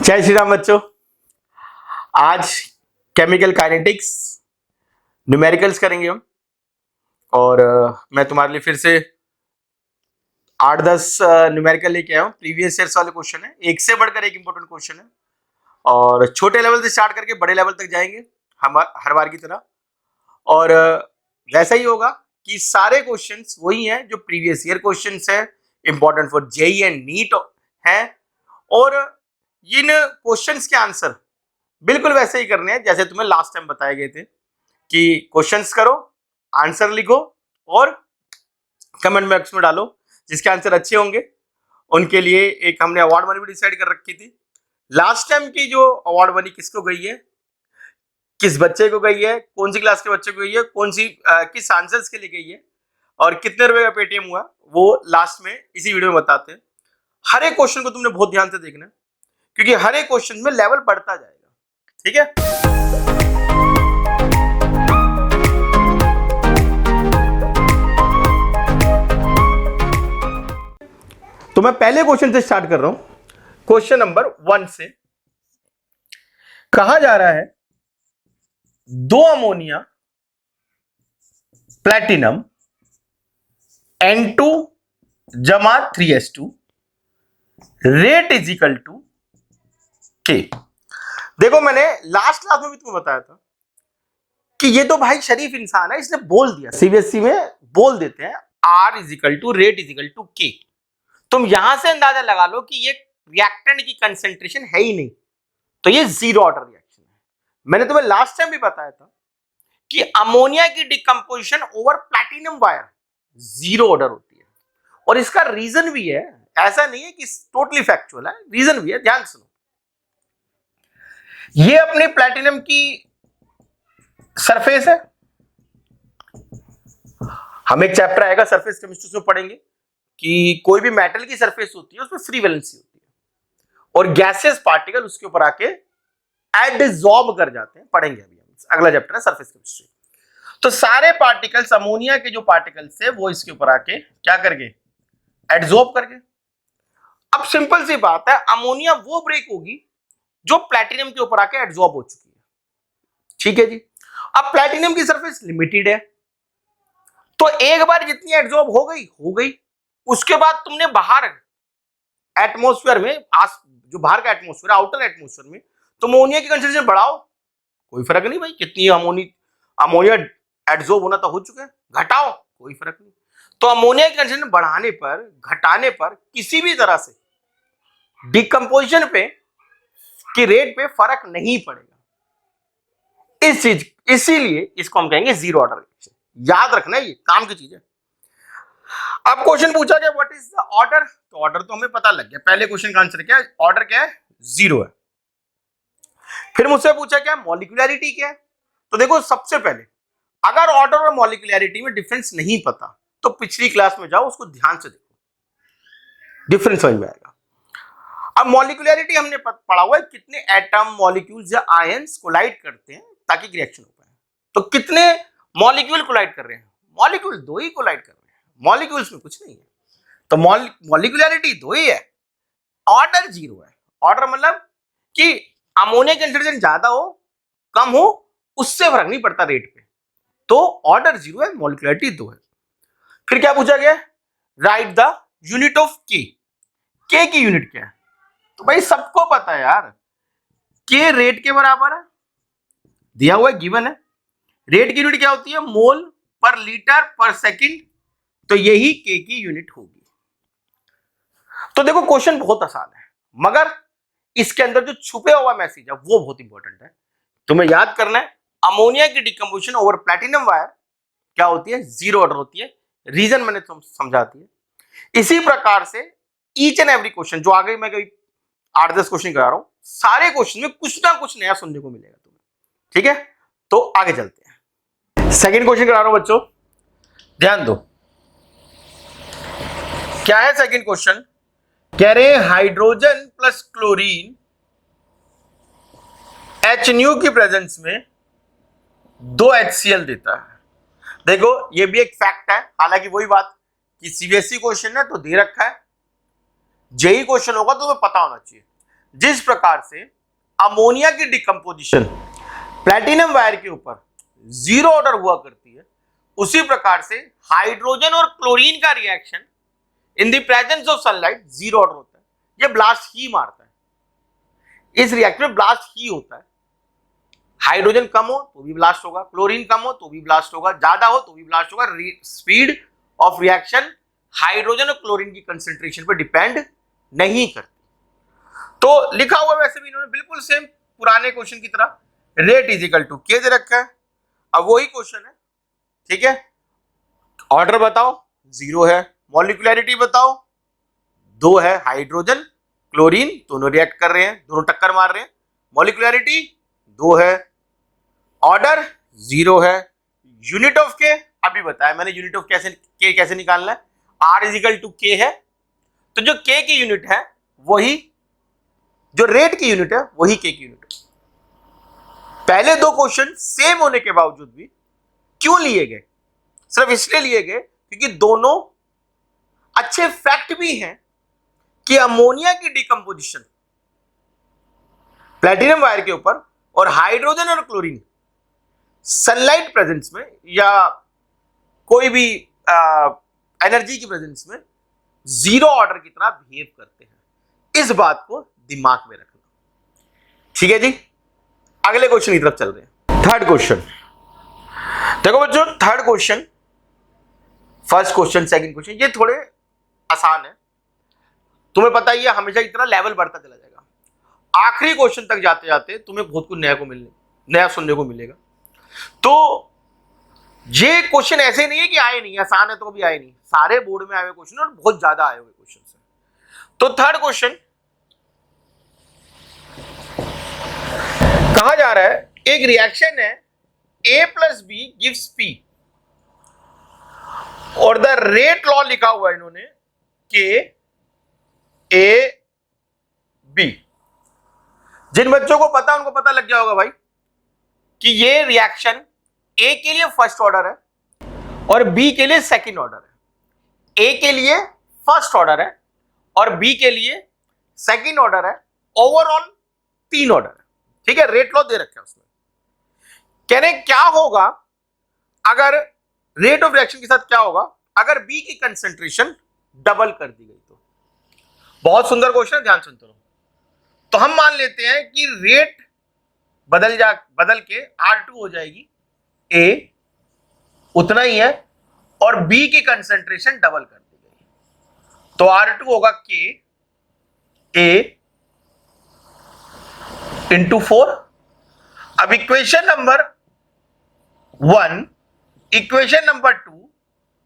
जय श्री राम बच्चों। आज केमिकल काइनेटिक्स न्यूमेरिकल्स करेंगे हम। और मैं तुम्हारे लिए फिर से 8-10 न्यूमेरिकल लेके आया हूँ। प्रीवियस ईयर्स वाले क्वेश्चन है, एक से बढ़कर एक इंपॉर्टेंट क्वेश्चन है और छोटे लेवल से स्टार्ट करके बड़े लेवल तक जाएंगे हम हर बार की तरह। और वैसा ही होगा कि सारे क्वेश्चंस वही हैं जो प्रीवियस ईयर क्वेश्चंस है, important for JEE and NEET है। और इन क्वेश्चंस के आंसर बिल्कुल वैसे ही करने हैं जैसे तुम्हें लास्ट टाइम बताए गए थे कि क्वेश्चंस करो, आंसर लिखो और कमेंट बॉक्स में डालो। जिसके आंसर अच्छे होंगे उनके लिए एक हमने अवार्ड मनी भी डिसाइड कर रखी थी। लास्ट टाइम की जो अवार्ड मनी किसको गई है, किस बच्चे को गई है, कौन सी क्लास के बच्चे को गई है, कौन सी किस आंसर्स के लिए गई है और कितने रुपए का पेटीएम हुआ, वो लास्ट में इसी वीडियो में बताते हैं। हर एक क्वेश्चन को तुमने बहुत ध्यान से देखना है क्योंकि हर एक क्वेश्चन में लेवल बढ़ता जाएगा। ठीक है, तो मैं पहले क्वेश्चन से स्टार्ट कर रहा हूं। क्वेश्चन नंबर 1 से कहा जा रहा है 2 अमोनिया प्लेटिनम N2 जमा 3s2 rate is equal to के। देखो मैंने लास्ट क्लास में भी तुम्हें बताया था कि ये तो भाई शरीफ इंसान है, इसने बोल दिया, सीबीएसई में बोल देते हैं R is equal to rate is equal to K. तुम यहां से अंदाजा लगा लो कि ये रिएक्टेंट की कंसेंट्रेशन है ही नहीं, तो ये जीरो ऑर्डर रिएक्शन है। मैंने तुम्हें लास्ट टाइम भी बताया था कि अमोनिया की decomposition over platinum wire zero order होती है और इसका रीजन भी है, ऐसा नहीं है कि टोटली फैक्चुअल है, रीजन भी है। ध्यान सुनो, ये अपने प्लैटिनम की सरफेस है। हम एक चैप्टर आएगा सरफेस केमिस्ट्री में पढ़ेंगे कि कोई भी मेटल की सरफेस होती है उसमें फ्री वैलेंसी होती है और गैसियस पार्टिकल उसके ऊपर आके एडसॉर्ब कर जाते हैं। पढ़ेंगे अभी हम, अगला चैप्टर है सरफेस केमिस्ट्री। तो सारे पार्टिकल्स, अमोनिया के जो पार्टिकल्स है वो इसके ऊपर आके क्या करके एडसॉर्ब करके। अब सिंपल सी बात है, अमोनिया वो ब्रेक होगी जो प्लैटिनम के ऊपर आके एडसॉर्ब हो चुकी है। ठीक है जी। अब प्लैटिनम की सरफेस लिमिटेड है तो एक बार जितनी एडसॉर्ब हो गई, उसके बाद तुमने बाहर एटमॉस्फेयर में, जो बाहर का एटमॉस्फेयर, आउटर एटमॉस्फेयर में तुम अमोनिया की कंसंट्रेशन बढ़ाओ, कोई फर्क नहीं भाई, कितनी अमोनिया एडसॉर्ब होना तो हो चुका है, घटाओ कोई फर्क नहीं। तो अमोनिया की कंसंट्रेशन बढ़ाने पर घटाने पर किसी भी तरह से डिकम्पोजिशन पे की रेट पे फर्क नहीं पड़ेगा। इस चीज, इसीलिए इसको हम कहेंगे जीरो ऑर्डर रिएक्शन। याद रखना, ये काम की चीज है। अब क्वेश्चन पूछा गया व्हाट इज द ऑर्डर, तो ऑर्डर तो हमें पता लग गया, पहले क्वेश्चन का आंसर क्या है, ऑर्डर क्या है, जीरो है। फिर मुझसे पूछा क्या मॉलिक्यूलरिटी क्या है, तो देखो सबसे पहले अगर ऑर्डर और मॉलिक्यूलरिटी में डिफरेंस नहीं पता तो पिछली क्लास में जाओ, उसको ध्यान से देखो, डिफरेंस समझ में आएगा। अब मॉलिक्यूलरिटी हमने पढ़ा हुआ है, कितने एटम, मॉलिक्यूल्स या आयंस कोलाइड करते हैं ताकि रिएक्शन हो पाए। तो कितने मॉलिक्यूल कोलाइड कर रहे हैं, मॉलिक्यूल 2 ही कोलाइड कर रहे हैं, मॉलिक्यूल्स में कुछ नहीं है। तो मॉलिक्यूलरिटी 2 ही है, ऑर्डर जीरो है। ऑर्डर मतलब कि अमोनिया की कंसंट्रेशन ज्यादा हो कम हो उससे फर्क नहीं पड़ता रेट पे, तो ऑर्डर जीरो है, मॉलिक्यूलरिटी 2 है। फिर क्या पूछा गया, राइट द यूनिट ऑफ के। के की यूनिट क्या है, तो भाई सबको पता है यार, के रेट के बराबर है, दिया हुआ है, गिवन है। रेट की यूनिट क्या होती है, मोल पर लीटर पर सेकंड, तो यही के की यूनिट होगी। तो देखो क्वेश्चन बहुत आसान है मगर इसके अंदर जो छुपे हुआ मैसेज है वो बहुत इंपॉर्टेंट है। तुम्हें याद करना है, अमोनिया की डिकम्पोजिशन ओवर प्लैटिनम वायर क्या होती है, जीरो ऑर्डर होती है। रीजन मैंने तुम समझा दिया। इसी प्रकार से ईच एंड एवरी क्वेश्चन जो आगे मैं 8-10 क्वेश्चन करा रहा हूं, सारे क्वेश्चन में कुछ ना कुछ नया सुनने को मिलेगा तुम्हें। ठीक है, तो आगे चलते हैं। सेकंड क्वेश्चन करा रहा हूं बच्चों, ध्यान दो। क्या है सेकंड क्वेश्चन, कह रहे हैं हाइड्रोजन प्लस क्लोरीन HNU की प्रेजेंस में 2 HCl देता है। देखो ये भी एक फैक्ट है, हालांकि वही बात कि सीबीएसई क्वेश्चन है तो दे रखा है, जेई क्वेश्चन होगा तो तुम्हें पता होना चाहिए। जिस प्रकार से अमोनिया की डिकम्पोजिशन प्लैटिनम वायर के ऊपर जीरो ऑर्डर हुआ करती है, उसी प्रकार से हाइड्रोजन और क्लोरीन का reaction in the presence of sunlight zero order होता है। ये ब्लास्ट ही मारता है, इस रिएक्शन में ब्लास्ट ही होता है। हाइड्रोजन कम हो तो भी ब्लास्ट होगा, क्लोरीन कम हो तो भी ब्लास्ट होगा, ज्यादा हो तो भी ब्लास्ट होगा। स्पीड ऑफ रिएक्शन हाइड्रोजन और क्लोरीन की कंसेंट्रेशन पर डिपेंड नहीं करती। तो लिखा हुआ वैसे भी इन्होंने बिल्कुल सेम पुराने क्वेश्चन की तरह, रेट इज इक्वल टू के दे रखा है। अब वही क्वेश्चन है, ठीक है। ऑर्डर बताओ, जीरो है। मॉलिक्यूलैरिटी बताओ, दो है। हाइड्रोजन क्लोरीन दोनों रिएक्ट कर रहे हैं, दोनों टक्कर मार रहे हैं। मॉलिक्यूलैरिटी दो है, ऑर्डर जीरो है। यूनिट ऑफ के अभी बताया मैंने, यूनिट ऑफ कैसे निकालना है। आर इज इक्वल टू के है, तो जो के की यूनिट है वही, जो रेट की यूनिट है वही के की यूनिट है। पहले दो क्वेश्चन सेम होने के बावजूद भी क्यों लिए गए? सिर्फ इसलिए लिए गए क्योंकि दोनों अच्छे फैक्ट भी हैं कि अमोनिया की डिकम्पोजिशन प्लैटिनम वायर के ऊपर और हाइड्रोजन और क्लोरीन सनलाइट प्रेजेंस में या कोई भी एनर्जी की प्रेजेंस में जीरो ऑर्डर की तरह बिहेव करते हैं। इस बात को दिमाग में रखना, ठीक है जी। अगले क्वेश्चन की तरफ चल रहे हैं। थर्ड क्वेश्चन देखो बच्चों, third question, first question second question ये थोड़े आसान है। तुम्हें पता ही है हमेशा की तरह लेवल बढ़ता चला जाएगा। आखिरी क्वेश्चन तक जाते जाते तुम्हें बहुत कुछ नया सुनने को मिलेगा। तो ये क्वेश्चन ऐसे नहीं है कि आए नहीं, आसान है तो कभी आए नहीं, सारे बोर्ड में आए हुए क्वेश्चन और बहुत ज्यादा आए हुए क्वेश्चन है। तो थर्ड क्वेश्चन कहा जा रहा है, एक रिएक्शन है A plus B gives P और द रेट लॉ लिखा हुआ है इन्होंने K A B। जिन बच्चों को पता उनको पता लग गया होगा भाई कि ये रिएक्शन A के लिए फर्स्ट ऑर्डर है और B के लिए सेकंड ऑर्डर है। A के लिए फर्स्ट ऑर्डर है और B के लिए सेकंड ऑर्डर है। ओवरऑल तीन ऑर्डर है, ठीक है। रेट लॉ दे रखा है उसमें। कहने क्या होगा अगर रेट ऑफ रिएक्शन के साथ क्या होगा अगर बी की कंसेंट्रेशन डबल कर दी गई तो। बहुत सुंदर क्वेश्चन है, ध्यान सुनते रहो। तो हम मान लेते हैं कि रेट बदल के R2 हो जाएगी, A उतना ही है और B की कंसेंट्रेशन डबल कर दी गई तो R2 होगा K A इंटू 4। अब इक्वेशन नंबर 1 इक्वेशन नंबर 2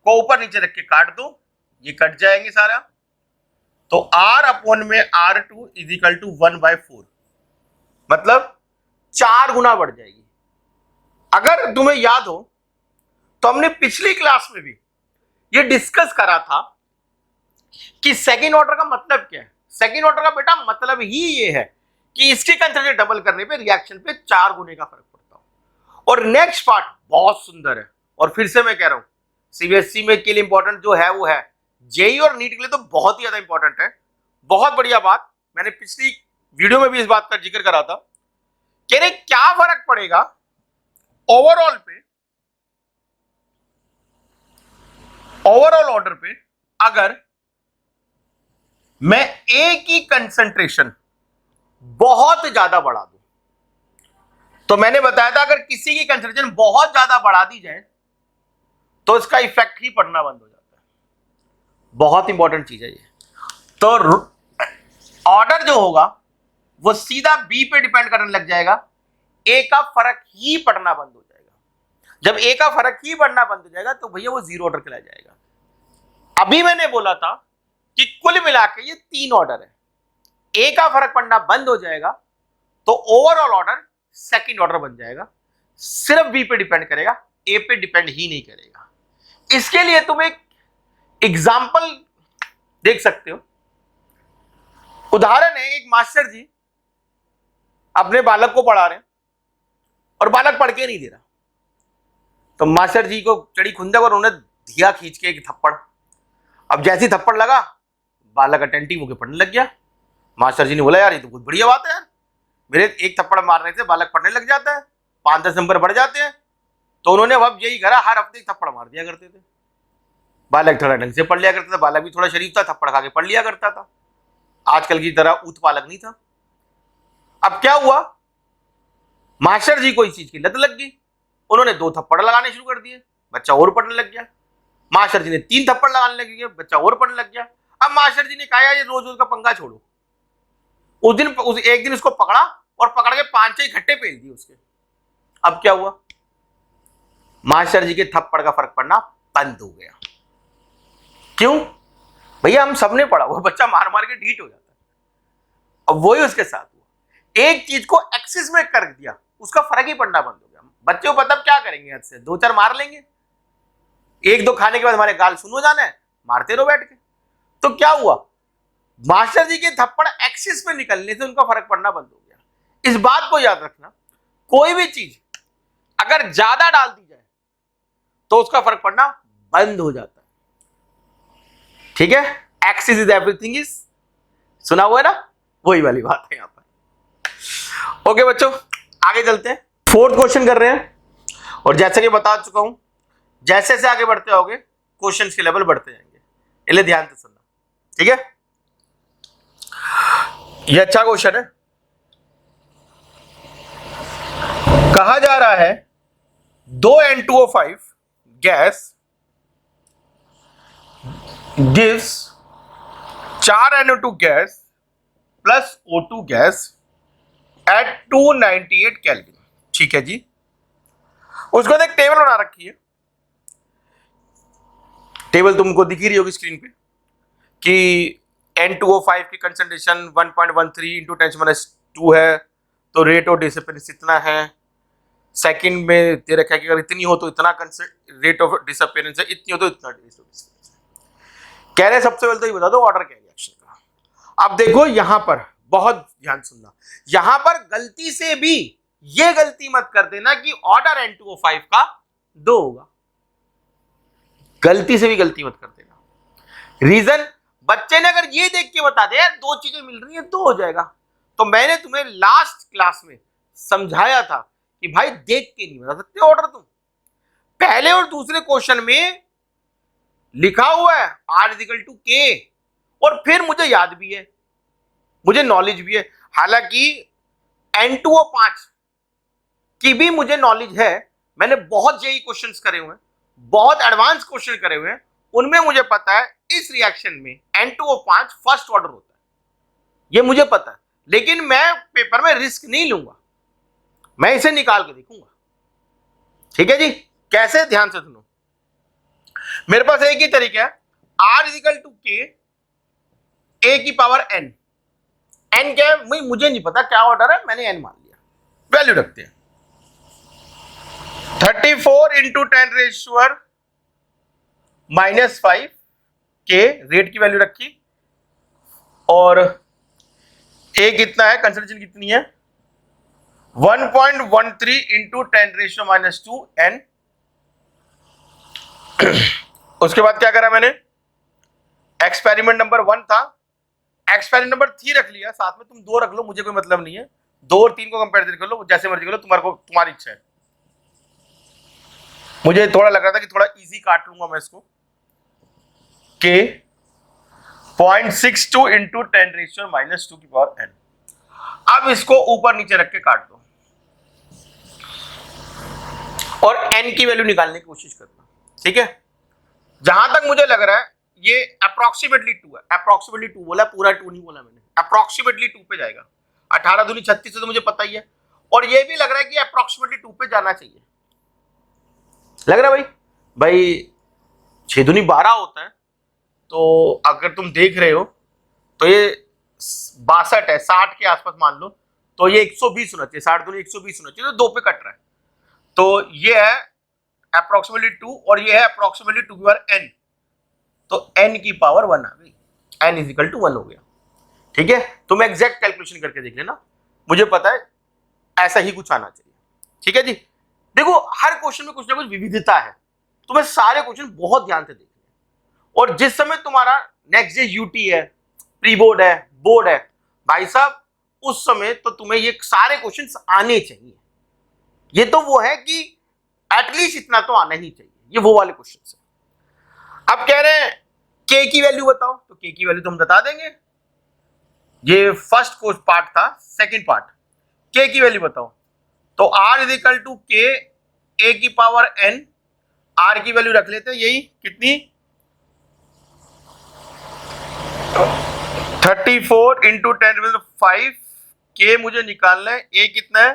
को ऊपर नीचे रख के काट दो, ये कट जाएंगे सारा। तो R अपॉन में R2 इज इक्वल टू 1/4, मतलब 4 गुना बढ़ जाएगी। अगर तुम्हें याद हो तो हमने पिछली क्लास में भी ये डिस्कस करा था कि सेकेंड ऑर्डर का मतलब क्या है। सेकेंड ऑर्डर का बेटा मतलब ही ये है कि इसकी कंसेंट्रेशन डबल करने पे रिएक्शन पे 4 गुने का फर्क पड़ता है। और नेक्स्ट पार्ट बहुत सुंदर है और फिर से मैं कह रहा हूं सीबीएसई में के लिए इंपॉर्टेंट जो है वो है, जेई और नीट के लिए तो बहुत ही ज्यादा इंपॉर्टेंट है। बहुत बढ़िया बात, मैंने पिछली वीडियो में भी इस बात का जिक्र करा था। कह रहे क्या फर्क पड़ेगा ओवरऑल पे, ओवरऑल ऑर्डर पे अगर मैं ए की कंसेंट्रेशन बहुत ज्यादा बढ़ा दूं। तो मैंने बताया था अगर किसी की कंसेंट्रेशन बहुत ज्यादा बढ़ा दी जाए तो इसका इफेक्ट ही पड़ना बंद हो जाता है। बहुत इंपॉर्टेंट चीज है ये। तो ऑर्डर जो होगा वो सीधा बी पे डिपेंड करने लग जाएगा, ए का फर्क ही पड़ना बंद हो जाएगा। जब ए का फर्क ही पड़ना बंद हो जाएगा तो भैया वो जीरो ऑर्डर कहला जाएगा। अभी मैंने बोला था कि कुल मिला के ये 3 ऑर्डर है। ए का फर्क पड़ना बंद हो जाएगा तो ओवरऑल ऑर्डर सेकंड ऑर्डर बन जाएगा, सिर्फ बी पे डिपेंड करेगा, ए पे डिपेंड ही नहीं करेगा। इसके लिए तुम एक एग्जांपल देख सकते हो। उदाहरण है, एक मास्टर जी अपने बालक को पढ़ा रहे हैं और बालक पढ़ के नहीं दे रहा, तो मास्टर जी को चढ़ी खुंदक और उन्होंने दिया खींच के एक थप्पड़। अब जैसी थप्पड़ लगा बालक अटेंटिव होकर पढ़ने लग गया। मास्टर जी ने बोला यार ये तो बहुत बढ़िया बात है यार, मेरे एक थप्पड़ मारने से बालक पढ़ने लग जाता है, 5-10 नंबर बढ़ जाते हैं। तो उन्होंने अब यही करा, हर हफ्ते एक थप्पड़ मार दिया करते थे। बालक थोड़ा ढंग से पढ़ लिया करता था, बालक भी थोड़ा शरीफ था, थप्पड़ खा के पढ़ लिया करता था, आजकल की तरह ऊत पालक नहीं था। अब क्या हुआ, मास्टर जी को इस चीज की लत लग गई, उन्होंने 2 थप्पड़ लगाने शुरू कर दिए, बच्चा और पढ़ने लग गया। मास्टर जी ने 3 थप्पड़ लगाने लग गए, बच्चा और पढ़ने लग गया। अब मास्टर जी ने कहा यार ये रोज रोज का पंगा छोड़ो। एक दिन उसको पकड़ा और पकड़ के 5-6 इकट्ठे पेल दिए उसके। अब क्या हुआ, मास्टर जी के थप्पड़ का फर्क पड़ना बंद हो गया। क्यों भैया, हम सबने पढ़ा, वो बच्चा मार मार के ढीठ हो जाता है। अब वही उसके साथ हुआ, एक चीज को एक्सिस में कर दिया, उसका फर्क ही पड़ना बंद हो गया। बच्चे को पता क्या करेंगे, हद से 2-4 मार लेंगे, 1-2 खाने के बाद हमारे गाल सुन हो जाना है, मारते रहो बैठ के। तो क्या हुआ, मास्टर जी के थप्पड़ एक्सिस में निकलने से उनका फर्क पड़ना बंद हो गया। इस बात को याद रखना, कोई भी चीज अगर ज्यादा डाल दी जाए तो उसका फर्क पड़ना बंद हो जाता है। ठीक है, एक्सिस इज एवरीथिंग इज, सुना हुआ है ना, वही वाली बात है यहां पर। ओके बच्चों, आगे चलते हैं, 4th क्वेश्चन कर रहे हैं। और जैसे कि बता चुका हूं, जैसे जैसे आगे बढ़ते होगे क्वेश्चंस के लेवल बढ़ते जाएंगे, इसलिए ध्यान से सुनना। ठीक है, ये अच्छा क्वेश्चन है। कहा जा रहा है 2 N2O5 gas gives 4 NO2 gas plus O2 gas at 298 kelvin. ठीक है जी, उसको एक टेबल बना रखी है, टेबल तुमको दिख ही रही होगी स्क्रीन पे कि N2O5 की कंसंट्रेशन 1.13 इंटू 10⁻² है, तो रेट ऑफ डिसअपियरेंस इतना है। सेकंड में दे रखा है कि अगर इतनी हो तो इतना रेट ऑफ डिसअपियरेंस है, इतनी हो तो इतना रेट ऑफ डिसअपियरेंस है। कह रहे सबसे पहले तो ये बता दो ऑर्डर क्या है रिएक्शन का। अब देखो यहां पर बहुत ध्यान सुनना, यहां पर गलती से भी ये गलती मत कर देना कि ऑर्डर N2O5 का 2 होगा, गलती से भी गलती मत कर देना। रीजन, बच्चे ने अगर ये देख के बता दे यार 2 चीजें मिल रही है 2 हो जाएगा, तो मैंने तुम्हें लास्ट क्लास में समझाया था कि भाई देख के नहीं बता सकते ऑर्डर तुम। पहले और दूसरे क्वेश्चन में लिखा हुआ है R = K, और फिर मुझे याद भी है, मुझे नॉलेज भी है। हालांकि N2O5 की भी मुझे नॉलेज है, मैंने बहुत जेई क्वेश्चंस करे हुए हैं, बहुत एडवांस क्वेश्चन करे हुए हैं, उनमें मुझे पता है इस रिएक्शन में N2O5 फर्स्ट ऑर्डर होता है, ये मुझे पता है। लेकिन मैं पेपर में रिस्क नहीं लूंगा, मैं इसे निकाल के देखूंगा। ठीक है जी, कैसे, ध्यान से सुनो। मेरे पास एक ही तरीका है, R = K A⁴n। n क्या है मुझे नहीं पता क्या ऑर्डर है, मैंने n मान लिया, वैल्यू रखते हैं 34 × 10⁻⁻5 के रेट की वैल्यू रखी, और a कितना है, कंसंट्रेशन कितनी है 1.13 × 10⁻² n। उसके बाद क्या करा मैंने, एक्सपेरिमेंट नंबर 1 था, एक्सपेरिमेंट नंबर 3 रख लिया, साथ में तुम 2 रख लो, मुझे कोई मतलब नहीं है, 2 और 3 को कंपेरिजन कर लो, जैसे मर्जी कर लो, तुम्हारी इच्छा है। मुझे थोड़ा लग रहा था कि थोड़ा इजी काट लूंगा मैं इसको, के 0.62 × 10⁻² n। अब इसको ऊपर नीचे रख के काट दो और n की वैल्यू निकालने की कोशिश करना। ठीक है, जहां तक मुझे लग रहा है ये अप्रोक्सीमेटली 2 है, अप्रोक्सीमेटली 2 बोला, पूरा 2 नहीं बोला मैंने, अप्रोक्सीमेटली 2 पे जाएगा। 18 दूनी 36 तो मुझे पता ही है, और ये भी लग रहा है कि अप्रोक्सीमेटली 2 पे जाना चाहिए। लग रहा है भाई 6 दूनी 12 होता है, तो अगर तुम देख रहे हो तो ये 62 है, 60 के आसपास मान लो, तो ये 120 होना चाहिए, 60 दूनी 120 होना चाहिए, तो 2 पे कट रहा है, तो ये है अप्रोक्सीमेटली 2 और ये है अप्रोक्सीमेटली 2n, तो n की पावर 1 आ गई, n = 1 हो गया। ठीक है, तुम एग्जैक्ट कैलकुलेशन करके देख लेना, मुझे पता है ऐसा ही कुछ आना चाहिए। ठीक है जी, देखो हर क्वेश्चन में कुछ ना कुछ विविधता है, तुम्हें सारे क्वेश्चन बहुत ध्यान से देखने, और जिस समय तुम्हारा नेक्स्ट डे यूटी है, प्री बोर्ड है, बोर्ड है, भाई साहब उस समय तो तुम्हें ये सारे क्वेश्चंस आने चाहिए। ये तो वो है कि एटलीस्ट इतना तो आना ही चाहिए, ये वो वाले क्वेश्चंस है। अब कह रहे हैं के की वैल्यू बताओ, तो के की वैल्यू तो हम बता देंगे, ये फर्स्ट कोर्स पार्ट था। सेकंड पार्ट, के की वैल्यू बताओ, तो r इज इक्वल टू के ए की पावर n, r की वैल्यू रख लेते हैं यही कितनी 34 इंटू 10⁵, के मुझे निकालना है, ए कितना है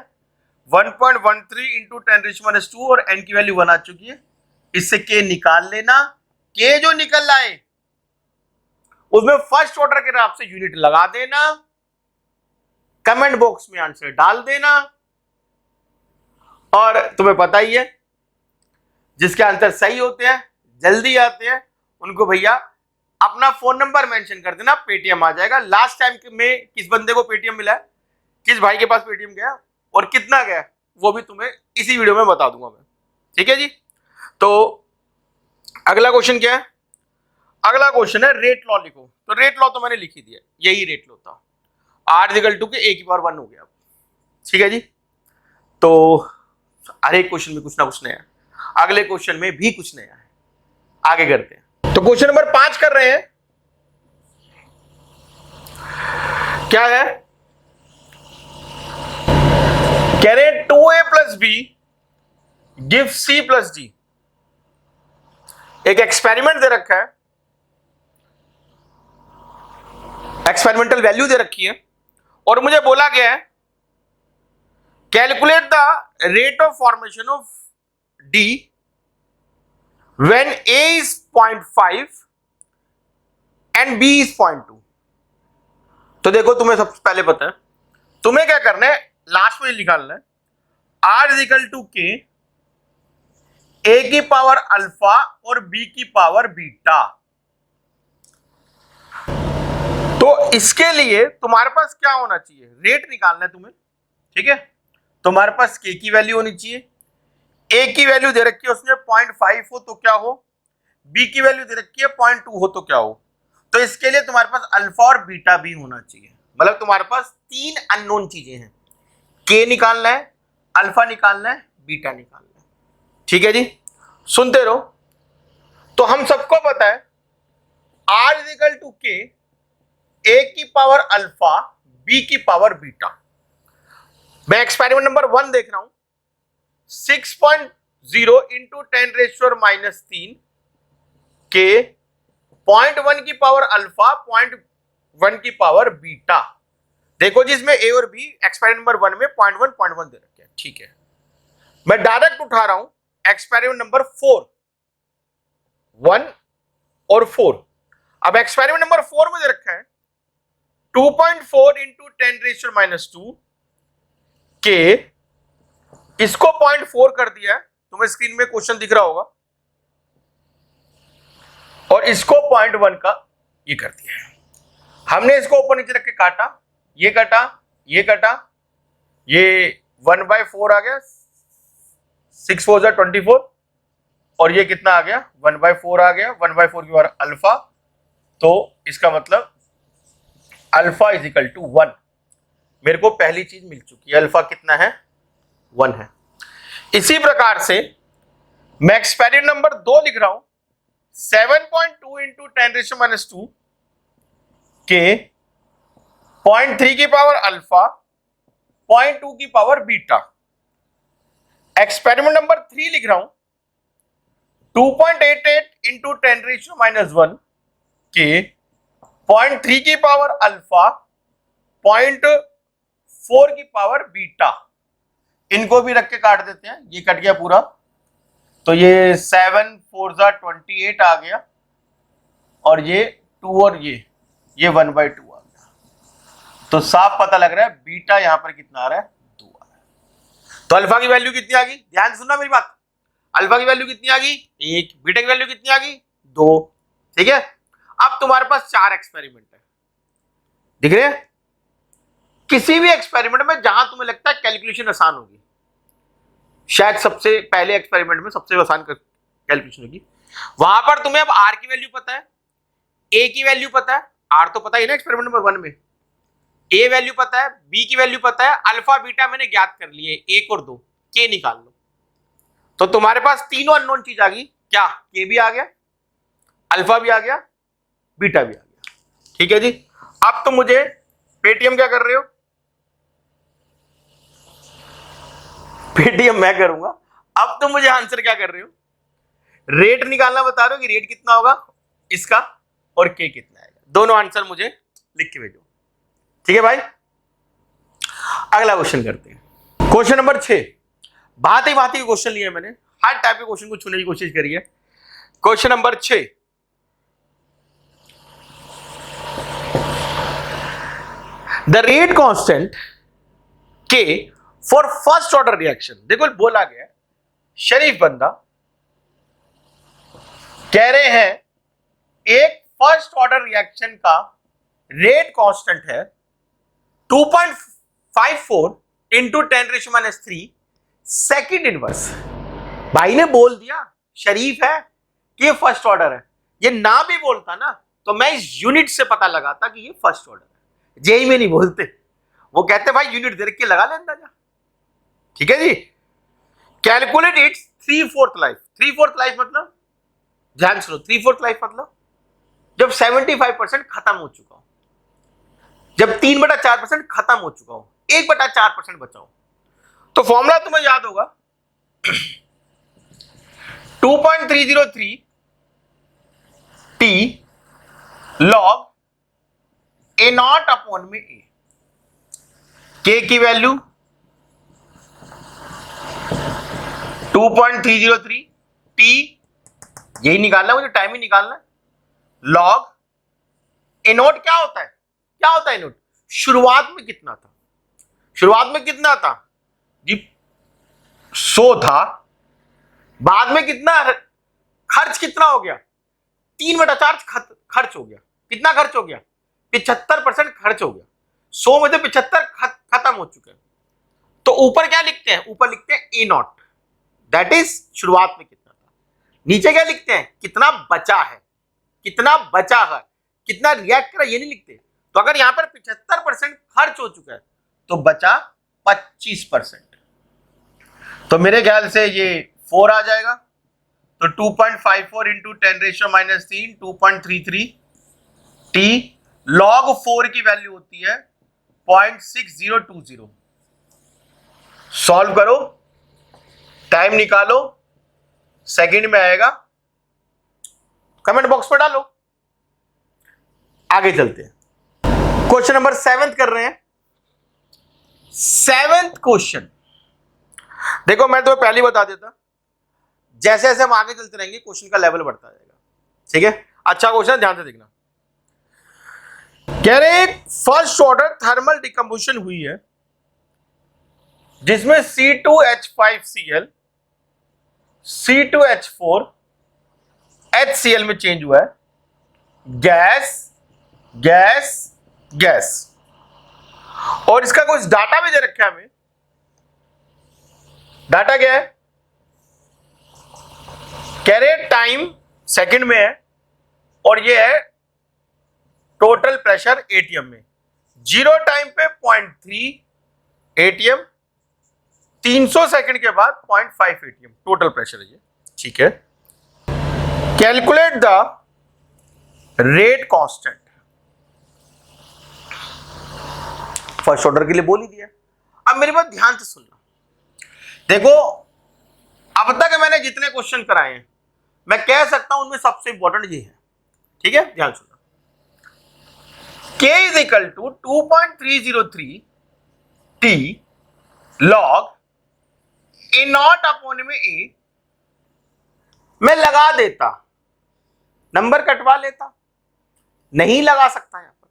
1.13 इंटू 10⁻², और n की वैल्यू 1 आ चुकी है, इससे के निकाल लेना। के जो निकल आए उसमें फर्स्ट ऑर्डर के हिसाब से यूनिट लगा देना, कमेंट बॉक्स में आंसर डाल देना, और तुम्हें पता ही है जिसके आंसर सही होते हैं जल्दी आते हैं उनको भैया अपना फोन नंबर मेंशन कर देना, पेटीएम आ जाएगा। लास्ट टाइम में किस बंदे को पेटीएम मिला है, किस भाई के पास पेटीएम गया और कितना गया, वो भी तुम्हें इसी वीडियो में बता दूंगा मैं, ठीक है जी। तो अगला क्वेश्चन क्या है, अगला क्वेश्चन है रेट लॉ लिखो, तो रेट लॉ तो मैंने लिख ही दिया, यही रेट लॉ था, r इक्वल टू के a की पावर 1 हो गया, ठीक है जी। तो हर एक क्वेश्चन में कुछ ना कुछ नया है, अगले क्वेश्चन में भी कुछ नया है, आगे करते हैं। तो क्वेश्चन नंबर 5 कर रहे हैं, क्या है, कह रहे हैं 2a plus B give c plus D. एक एक्सपेरिमेंट दे रखा है, एक्सपेरिमेंटल वैल्यू दे रखी है, और मुझे बोला गया है calculate the rate of formation of D when a is 0.5 and b is 0.2। तो देखो तुम्हें सबसे पहले पता है तुम्हें क्या करना है, लास्ट में निकालना है r इज इक्वल टू के a की पावर अल्फा और b की पावर बीटा। तो इसके लिए तुम्हारे पास क्या होना चाहिए, रेट निकालना है तुम्हें, ठीक है। तुम्हारे पास k की वैल्यू होनी चाहिए, a की वैल्यू दे रखी है उसने 0.5 हो तो क्या हो, b की वैल्यू दे रखी है 0.2 हो तो क्या हो। तो इसके लिए तुम्हारे पास अल्फा और बीटा भी होना चाहिए, मतलब तुम्हारे पास 3 अननोन चीजें हैं, k निकालना है, अल्फा निकालना है, बीटा निकालना है, ठीक है जी। सुनते रहो। तो हम सबको पता है r इज इक्वल टू के a की पावर अल्फा b की पावर बीटा। मैं एक्सपेरिमेंट नंबर 1 देख रहा हूं, 6.0 इंटू 10⁻³ के 0.1 की पावर अल्फा 0.1 की पावर बीटा। देखो जी इसमें a और b एक्सपेरिमेंट नंबर 1 में 0.1 दे रखे हैं, ठीक है। मैं डायरेक्ट उठा रहा हूं एक्सपेरिमेंट नंबर 4, 1 और 4। अब एक्सपेरिमेंट नंबर 4 में दे रखा है 2.4 इंटू 10⁻² के, इसको 0.4 कर दिया है, तुम्हें स्क्रीन में क्वेश्चन दिख रहा होगा, और इसको 0.1 का ये कर दिया है। हमने इसको ऊपर नीचे रख के काटा, ये कटा, ये कटा, ये 1/4 आ गया, 6 4 जा 24, और ये कितना आ गया 1/4 आ गया, 1/4 की बार अल्फा, तो इसका मतलब अल्फा इज इक्वल टू 1। मेरे को पहली चीज मिल चुकी है, अल्फा कितना है 1 है। इसी प्रकार से मैं एक्सपेरिमेंट नंबर 2 लिख रहा हूं, 7.2 इंटू 10⁻² के 0.3 की पावर अल्फा 0.2 की पावर बीटा। एक्सपेरिमेंट नंबर 3 लिख रहा हूं 2.88 इंटू 10⁻⁻1 के 0.3 की पावर अल्फा 0.4 की पावर बीटा। इनको भी रख के काट देते हैं, ये कट गया पूरा, तो ये 7 4 जा 28 आ गया, और ये 2 और ये 1/2 आ गया। तो साफ पता लग रहा है बीटा यहां पर कितना आ रहा है 2 आ रहा है। तो अल्फा की वैल्यू कितनी आ गई, ध्यान से सुनना मेरी बात, अल्फा की वैल्यू कितनी आ गई 1, बीटा की वैल्यू कितनी आ गई 2, ठीक है। अब तुम्हारे पास 4 एक्सपेरिमेंट है, दिख रहे हैं। किसी भी एक्सपेरिमेंट में जहां तुम्हें लगता है कैलकुलेशन आसान होगी, शायद सबसे पहले एक्सपेरिमेंट में सबसे आसान कैलकुलेशन होगी, वहां पर तुम्हें अब आर की वैल्यू पता है, ए की वैल्यू पता है, आर तो पता ही ना एक्सपेरिमेंट नंबर 1 में, ए वैल्यू पता है, बी की वैल्यू पता है, अल्फा बीटा मैंने ज्ञात कर लिए, एक और दो, के निकाल लो। तो तुम्हारे पास तीनों अननोन चीज आ गई, क्या के भी आ गया, अल्फा भी आ गया, बीटा भी आ गया। ठीक है जी। अब तो मुझे पेटीएम क्या कर रहे हो, पेटीएम मैं करूंगा। अब तो मुझे आंसर क्या कर रहे हो, रेट निकालना बता रहे हो कि रेट कितना होगा इसका और के कितना आएगा। दोनों आंसर मुझे लिख के भेजो। ठीक है भाई, अगला क्वेश्चन करते हैं। क्वेश्चन नंबर 6, भांति भांति के क्वेश्चन लिए मैंने, हर टाइप के क्वेश्चन को छूने की कोशिश करी है। Question number 6, the rate constant के फॉर फर्स्ट ऑर्डर रिएक्शन। देखो बोला गया शरीफ बंदा कह रहे हैं एक फर्स्ट ऑर्डर रिएक्शन का रेट कांस्टेंट है 2.54 इंटू 10⁻³ सेकेंड इनवर्स। भाई ने बोल दिया शरीफ है कि ये फर्स्ट ऑर्डर है, ये ना भी बोलता ना तो मैं इस यूनिट से पता लगाता कि ये फर्स्ट ऑर्डर है। जेई में नहीं बोलते, वो कहते भाई यूनिट देख के लगा लेता जा। ठीक है जी। Calculate its 3/4 life. 3/4 लाइफ मतलब, ध्यान सुनो, 3/4 लाइफ मतलब जब 75% खत्म हो चुका हो, जब 3/4% खत्म हो चुका हो, 1/4% बचा हो। तो फॉर्मूला तुम्हें याद होगा 2.303 T log A naught upon में ए। के की वैल्यू 2.303 टी, यही निकालना है मुझे, टाइम ही निकालना है। लॉग ए नोट क्या होता है, क्या होता है ए नोट, शुरुआत में कितना था, शुरुआत में कितना था जी 100 था, बाद में कितना खर्च कितना हो गया 3/4 खर्च हो गया। कितना खर्च हो गया 75% खर्च हो गया। 100 में से 75 खत्म हो चुके हैं। तो ऊपर क्या लिखते हैं, ऊपर लिखते हैं ए नॉट, दैट इज शुरुआत में कितना था। नीचे क्या लिखते हैं, कितना बचा है, कितना बचा है, कितना रिएक्ट करा, ये नहीं लिखते। तो अगर यहां पर 75% खर्च हो चुका है तो बचा 25%। तो मेरे ख्याल से ये 4 आ जाएगा। तो 2.54 इंटू 10⁻³ 2.33 टी लॉग 4 की वैल्यू होती है 0.6020। सॉल्व करो, टाइम निकालो, सेकंड में आएगा, कमेंट बॉक्स में डालो। आगे चलते हैं, क्वेश्चन नंबर 7 कर रहे हैं। 7th क्वेश्चन देखो, मैं तुम्हें पहले बता देता, जैसे जैसे हम आगे चलते रहेंगे क्वेश्चन का लेवल बढ़ता जाएगा। ठीक है, अच्छा क्वेश्चन, ध्यान से देखना। कह रहे एक फर्स्ट ऑर्डर थर्मल डिकम्पोजिशन हुई है जिसमें C2H5Cl C2H4 HCl में चेंज हुआ है, गैस गैस गैस। और इसका कुछ डाटा भी दे रखा है हमें। डाटा क्या है, कह रहे टाइम सेकंड में है और ये है टोटल प्रेशर एटीएम में। 0 टाइम पे 0.3 एटीएम, 300 सेकंड के बाद 0.5 एटीएम टोटल प्रेशर है ये। ठीक है, calculate the rate constant. First order के लिए बोल ही दिया। अब मेरी बात ध्यान से सुनना। देखो अब तक मैंने जितने क्वेश्चन कराए हैं मैं कह सकता हूं उनमें सबसे इंपॉर्टेंट ये है। ठीक है, ध्यान सुनना। K is equal to 2.303 T log A naught upon में ए। मैं लगा देता, नंबर कटवा लेता, नहीं लगा सकता यहां पर।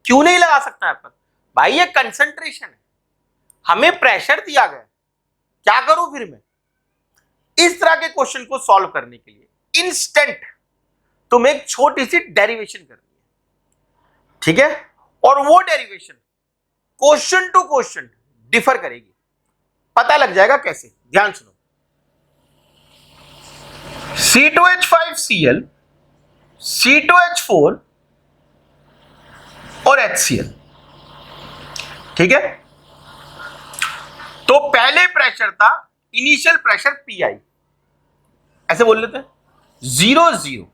क्यों नहीं लगा सकता यहां पर भाई, ये कंसंट्रेशन है, हमें प्रेशर दिया गया, क्या करूं फिर मैं। इस तरह के क्वेश्चन को सॉल्व करने के लिए इंस्टेंट तुम्हें एक छोटी सी डेरिवेशन करनी है। ठीक है, और वो derivation question to question differ करेगी, पता लग जाएगा कैसे। ध्यान सुनो, C2H5Cl C2H4 और HCl ठीक है। तो पहले प्रेशर था इनिशियल प्रेशर पीआई, ऐसे बोल लेते हैं 0 0।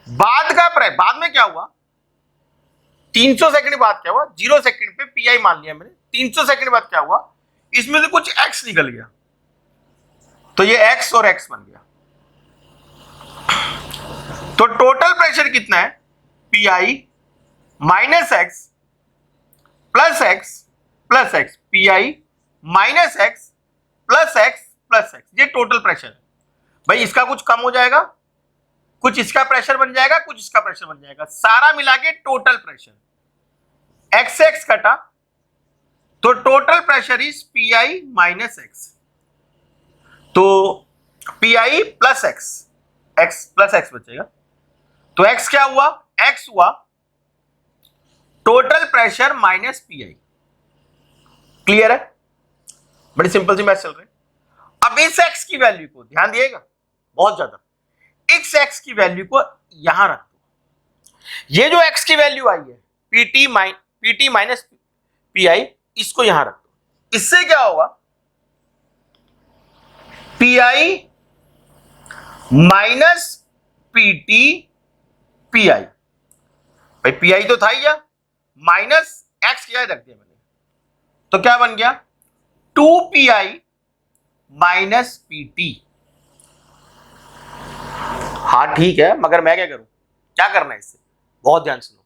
बाद में क्या हुआ, 300 सेकंड बाद क्या हुआ, 0 सेकंड पे पीआई मान लिया मैंने, 300 सेकंड बाद क्या हुआ, इसमें से कुछ एक्स निकल गया, तो ये एक्स और एक्स बन गया। तो टोटल प्रेशर कितना है, pi minus x plus x plus x, pi minus x plus x plus x, ये टोटल प्रेशर है। भाई इसका कुछ कम हो जाएगा, कुछ इसका प्रेशर बन जाएगा, कुछ इसका प्रेशर बन जाएगा, सारा मिला के टोटल प्रेशर। एक्स एक्स कटा तो total pressure is pi minus x, तो pi plus x, x plus x बचेगा। तो एक्स क्या हुआ, एक्स हुआ total pressure minus pi. Clear है, बड़ी सिंपल सी मैथ चल रही है। अब इस एक्स की वैल्यू को ध्यान दिएगा बहुत ज्यादा, इस एक्स की वैल्यू को यहां रख दो। ये जो एक्स की वैल्यू आई है पीटी माइनस पीआई, इसको यहां रख दो। इससे क्या होगा, पीआई माइनस पीटी पीआई, भाई पीआई तो था ही, या माइनस एक्स क्या रख दिया मैंने, तो क्या बन गया 2pI माइनस पीटी। हाँ ठीक है, मगर मैं क्या करूं, क्या करना है इससे, बहुत ध्यान सुनो।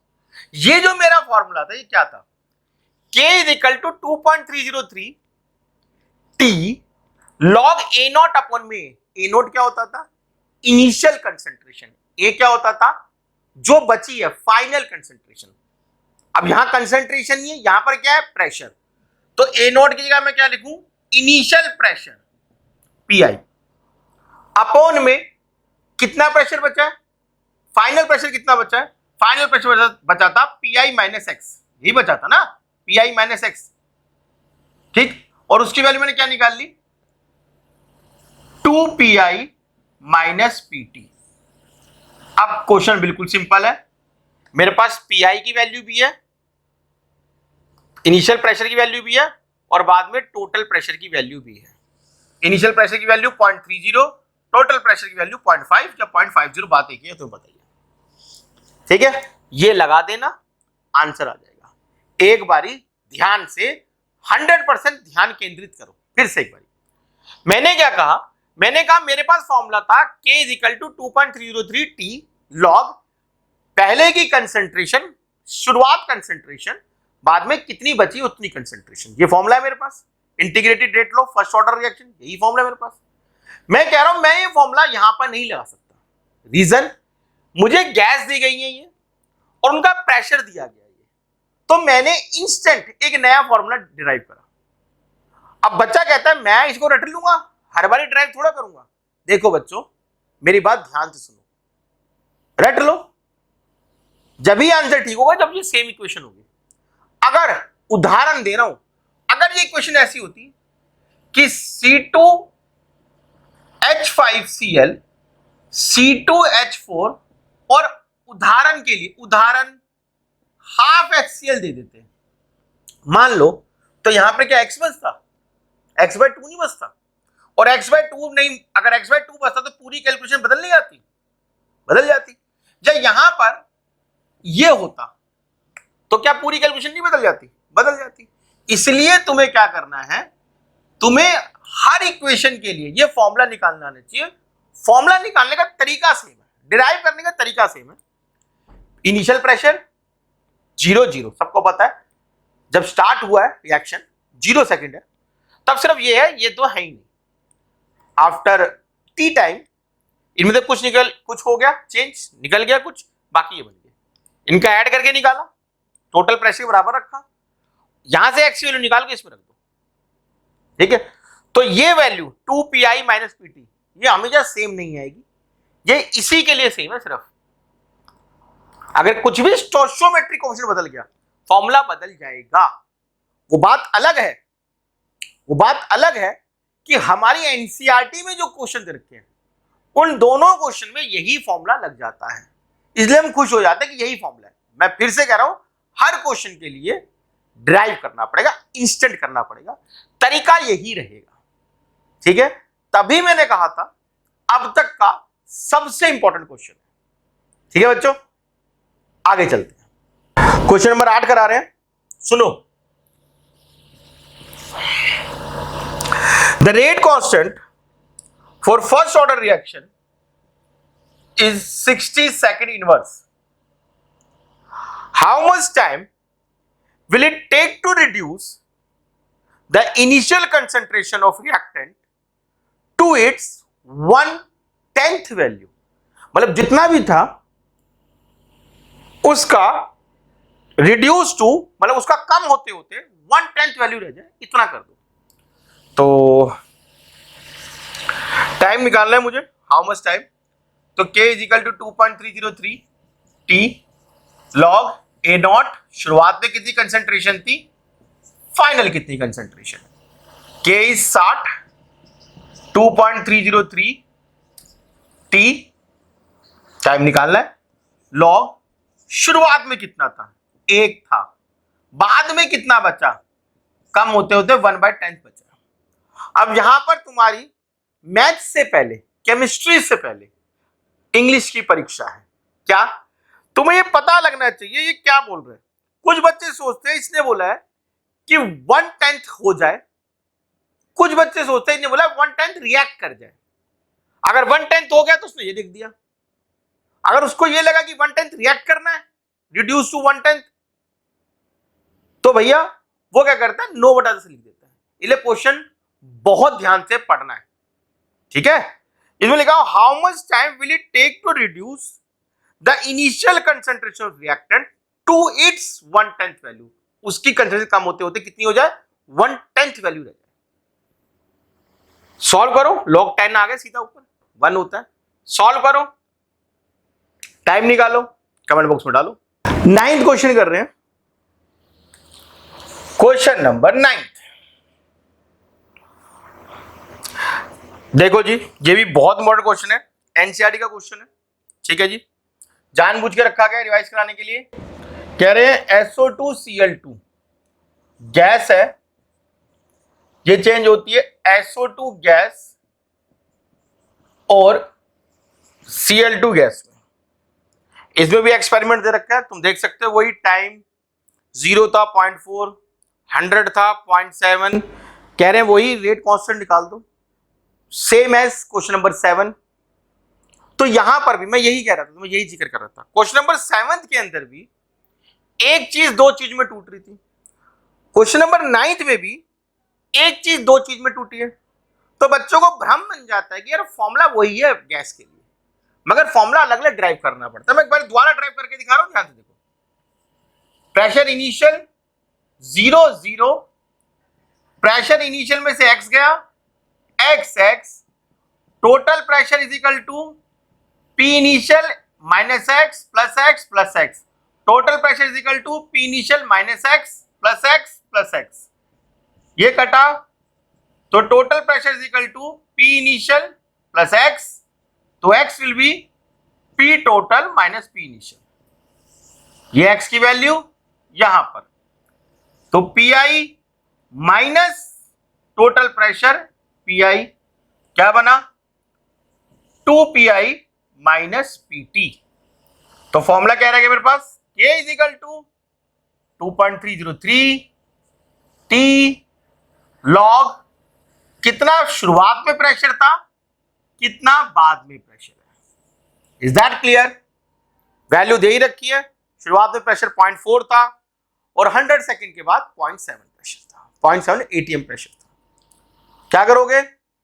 ये जो मेरा फॉर्मूला था ये क्या था, K is equal to 2.303 T log A naught upon में। A नोट क्या होता था, इनिशियल कंसेंट्रेशन, A क्या होता था, जो बची है फाइनल कंसेंट्रेशन। अब यहां कंसेंट्रेशन नहीं है, यहां पर क्या है, प्रेशर। तो A नोट की जगह मैं क्या लिखूं, इनिशियल प्रेशर PI अपॉन में कितना प्रेशर बचा है, फाइनल प्रेशर कितना बचा है, फाइनल प्रेशर बचा था PI माइनस एक्स, यही बचा था ना, PI माइनस एक्स, ठीक। और उसकी वैल्यू मैंने क्या निकाल ली, 2pI माइनस पीटी। अब क्वेश्चन बिल्कुल सिंपल है, मेरे पास PI की वैल्यू भी है, इनिशियल प्रेशर की वैल्यू भी है, और बाद में टोटल प्रेशर की वैल्यू भी है। इनिशियल प्रेशर की वैल्यू 0.30, टोटल प्रेशर की वैल्यू 0.5 या 0.50, बात एक ही है, तो बताइए। ठीक है, ये लगा देना, आंसर आ जाएगा। एक बारी ध्यान से 100% ध्यान केंद्रित करो। फिर से एक बारी, मैंने क्या कहा, मैंने कहा मेरे पास फॉर्मूला था K is equal to 2.303 T log पहले की कंसेंट्रेशन, शुरुआत कंसेंट्रेशन, बाद में कितनी बची उतनी कंसेंट्रेशन। ये फॉर्मूला है मेरे पास, integrated rate law first order reaction, यही फॉर्मूला है मेरे पास। मैं कह रहा हूं मैं ये फॉर्मूला यहां पर नहीं लगा सकता, रीजन, मुझे गैस दी गई है ये और उनका प्रेशर दिया गया है, तो मैंने इंस्टेंट एक नया फॉर्मूला डिराइव करा। अब बच्चा कहता है मैं इसको रट लूंगा, हर बार डिराइव थोड़ा करूंगा। देखो बच्चों, मेरी बात ध्यान से सुनो, रट लो, जब ही आंसर ठीक होगा जब ये सेम इक्वेशन होगी। अगर उदाहरण दे रहा हूं, अगर ये इक्वेशन ऐसी होती कि C2H5Cl C2H4 और उदाहरण के लिए हाफ HCl दे देते हैं, मान लो, तो यहां पर क्या x बचता, x/2 नहीं बचता, और x/2 नहीं, अगर x/2 बचता तो पूरी कैलकुलेशन बदल नहीं जाती, बदल जाती। जब यहां पर ये होता तो क्या पूरी कैलकुलेशन नहीं बदल जाती, बदल जाती। इसलिए तुम्हें क्या करना है, तुम्हें हर इक्वेशन के लिए ये फॉर्मूला निकालना आना चाहिए। फॉर्मूला निकालने का तरीका सेम है, डिराइव करने का तरीका सेम है। इनिशियल प्रेशर 0 0 सबको पता है, जब स्टार्ट हुआ है रिएक्शन 0 सेकंड है, तब सिर्फ ये है, ये तो है ही नहीं। आफ्टर टी टाइम इनमें से कुछ हो गया चेंज, निकल गया कुछ, बाकी ये बन गया, इनका ऐड करके निकाला, टोटल प्रेशर के बराबर रखा, यहां से एक्स वैल्यू निकाल के इसमें रख दो। ठीक है, तो ये वैल्यू 2pI माइनस पीटी ये हमेशा सेम नहीं आएगी, ये इसी के लिए सेम है। सिर्फ अगर कुछ भी स्टोइचियोमेट्रिक कोएफिशिएंट बदल गया, फॉर्मूला बदल जाएगा। वो बात अलग है, वो बात अलग है कि हमारी एनसीईआरटी में जो क्वेश्चन दे रखे हैं उन दोनों क्वेश्चन में यही फॉर्मूला लग जाता है, इसलिए हम खुश हो जाते हैं कि यही फॉर्मूला है। मैं फिर से कह रहा हूं, हर क्वेश्चन के लिए ड्राइव करना पड़ेगा, इंस्टेंट करना पड़ेगा, तरीका यही रहेगा। ठीक है, तभी मैंने कहा था अब तक का सबसे इंपॉर्टेंट क्वेश्चन। ठीक है बच्चों, आगे चलते हैं, क्वेश्चन नंबर 8 करा रहे हैं, सुनो। The rate constant for first order reaction is 60 second inverse. How much time will it take to reduce the initial concentration of reactant to its 1/10 value? मतलब जितना भी था उसका रिड्यूस टू, मतलब उसका कम होते होते 1/10 वैल्यू रह जाए, इतना कर दो। तो टाइम निकालना है मुझे, हाउ मच टाइम? तो K is equal to 2.303 T log A0, शुरुआत में कितनी कंसेंट्रेशन थी, फाइनल कितनी concentration? K is 60, 2.303 T, time निकालना है, लॉग शुरुआत में कितना था, 1 था, बाद में कितना बचा, कम होते होते 1/10 बचा। अब यहां पर तुम्हारी मैथ से पहले, केमिस्ट्री से पहले इंग्लिश की परीक्षा है, क्या तुम्हें ये पता लगना चाहिए ये क्या बोल रहे हैं। कुछ बच्चे सोचते हैं इसने बोला है कि 1/10 हो जाए, कुछ बच्चे सोचते हैं इसने बोला 1/10 रिएक्ट कर जाए। अगर 1/10 हो गया तो उसने ये लिख दिया, अगर उसको ये लगा कि 1/10 रिएक्ट करना है, रिड्यूस टू 1/10, तो भैया वो क्या करता है, 9/10 लिख देता है। इसलिए क्वेश्चन बहुत ध्यान से पढ़ना है। ठीक है, इसमें लिखा हो how much time will it take to reduce the initial concentration of reactant to its 1/10 value. उसकी कंसेंट्रेशन कम होते होते कितनी हो जाए, 1/10 वैल्यू रह जाए। सॉल्व करो, लॉग 10 आ गया सीधा ऊपर 1 होता है, सॉल्व करो, टाइम निकालो, कमेंट बॉक्स में डालो। 9th क्वेश्चन कर रहे हैं, क्वेश्चन नंबर 9। देखो जी, ये भी बहुत इंपॉर्टेंट क्वेश्चन है, एनसीईआरटी का क्वेश्चन है। ठीक है जी, जानबूझ के रखा गया रिवाइज कराने के लिए। कह रहे हैं SO2Cl2 गैस है, ये चेंज होती है SO2 गैस और Cl2 गैस में। इसमें भी एक्सपेरिमेंट दे रखा है, तुम देख सकते हो, वही टाइम 0 था 0.4, 100 था 0.7, कह रहे हैं वही रेट कांस्टेंट निकाल दो, सेम एज क्वेश्चन नंबर 7। तो यहां पर भी मैं यही कह रहा था, मैं यही जिक्र कर रहा था, क्वेश्चन नंबर 7 के अंदर भी एक चीज 2 चीज में टूट रही थी, क्वेश्चन नंबर 9 में भी एक चीज 2 चीज में टूटी है। तो बच्चों को भ्रम बन जाता है कि यार फॉर्मूला वही है गैस के लिए, मगर फॉर्मूला अलग अलग ड्राइव करना पड़ता है। मैं एक बार दोबारा ड्राइव करके दिखा रहा हूं, ध्यान से देखो। प्रेशर इनिशियल 0 0, प्रेशर इनिशियल में से x गया, x total pressure is equal to P initial minus x plus x plus x, total pressure is equal to P initial minus x plus x plus x, ये कटा तो total pressure is equal to P initial plus x, तो x will be P total minus P initial, ये x की value यहां पर, तो PI minus total pressure PI क्या बना, 2PI माइनस PT। तो फॉर्मूला क्या रहेगा मेरे पास, K is equal to 2.303 T log कितना शुरुआत में प्रेशर था, कितना बाद में प्रेशर है। Is that clear? वैल्यू दे ही रखी है, शुरुआत में प्रेशर 0.4 था और 100 सेकंड के बाद 0.7 प्रेशर था, 0.7 ATM प्रेशर था। क्या करोगे,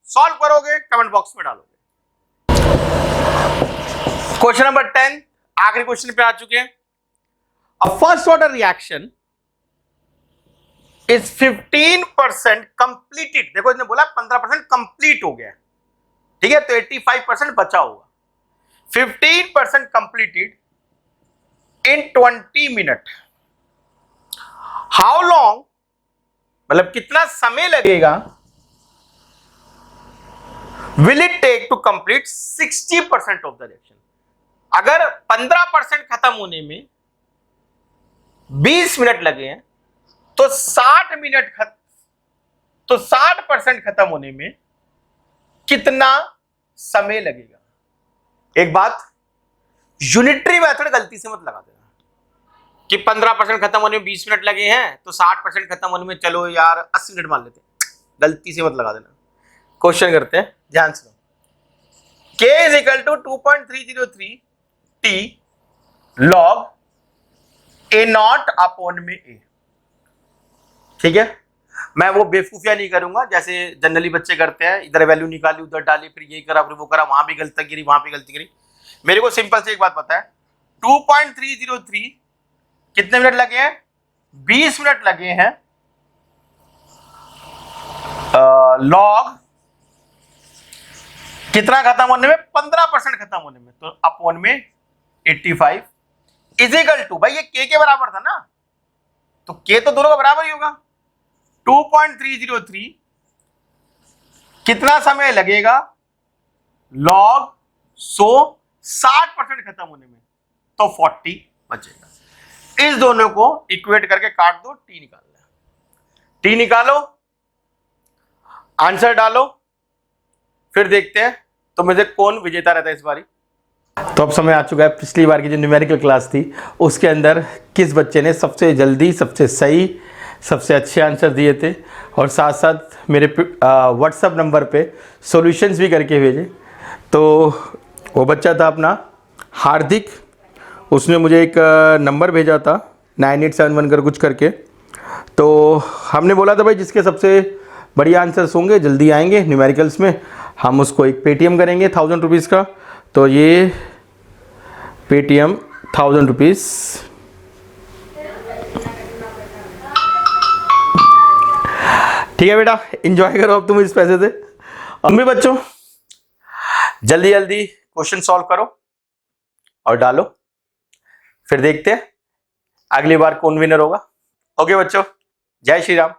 सॉल्व करोगे, कमेंट बॉक्स में डालोगे। क्वेश्चन नंबर 10, आखिरी क्वेश्चन पे आ चुके हैं। A first order reaction is 15% completed, देखो इसने बोला 15% कंप्लीट हो गया, ठीक है, तो 85% बचा होगा। 15% completed in 20 minute, how long, मतलब कितना समय लगेगा, will it take to complete 60% of the reaction. अगर 15% खत्म होने में 20 मिनट लगे हैं तो 60% खत्म होने में कितना समय लगेगा? एक बात, यूनिटरी मेथड गलती से मत लगा देना कि 15% खत्म होने में 20 मिनट लगे हैं तो 60% खत्म होने में चलो यार 80 मिनट मान लेते हैं। गलती से मत लगा देना। क्वेश्चन करते हैं, ध्यान से। k is equal to 2.303 t log a naught upon में a। ठीक है, मैं वो बेवकूफिया नहीं करूंगा जैसे जनरली बच्चे करते हैं, इधर वैल्यू निकाली उधर डाली फिर ये करा फिर वो करा, वहां भी गलती गिरी वहां भी गलती गिरी। मेरे को सिंपल से एक बात पता है, 2.303 कितने मिनट लगे हैं? 20 मिनट लगे हैं। लॉग कितना खत्म होने में? 15% खत्म होने में, तो अपॉन में 85 इज इक्वल टू, भाई ये k के बराबर था ना, तो k तो दोनों का बराबर ही होगा। 2.303 कितना समय लगेगा लॉग 60% खत्म होने में? तो 40 बचेगा। इस दोनों को इक्वेट करके काट दो, t निकालना है। t निकालो, आंसर डालो, फिर देखते हैं तो मुझे कौन विजेता रहता है इस बारी। तो अब समय आ चुका है, पिछली बार की जो न्यूमेरिकल क्लास थी उसके अंदर किस बच्चे ने सबसे जल्दी, सबसे सही, सबसे अच्छे आंसर दिए थे और साथ साथ मेरे व्हाट्सएप नंबर पे सॉल्यूशंस भी करके भेजे। तो वो बच्चा था अपना हार्दिक, उसने मुझे एक नंबर भेजा था 9871 कर कुछ करके। तो हमने बोला था भाई जिसके सबसे बढ़िया आंसर्स होंगे जल्दी आएंगे न्यूमेरिकल्स में, हम उसको एक पेटीएम करेंगे 1000 रुपीज़ का। तो ये पेटीएम 1000 रुपीज़। ठीक है बेटा, एंजॉय करो अब तुम इस पैसे से। अम्मी बच्चों जल्दी जल्दी क्वेश्चन सॉल्व करो और डालो, फिर देखते हैं अगली बार कौन विनर होगा। ओके बच्चों, जय श्री राम।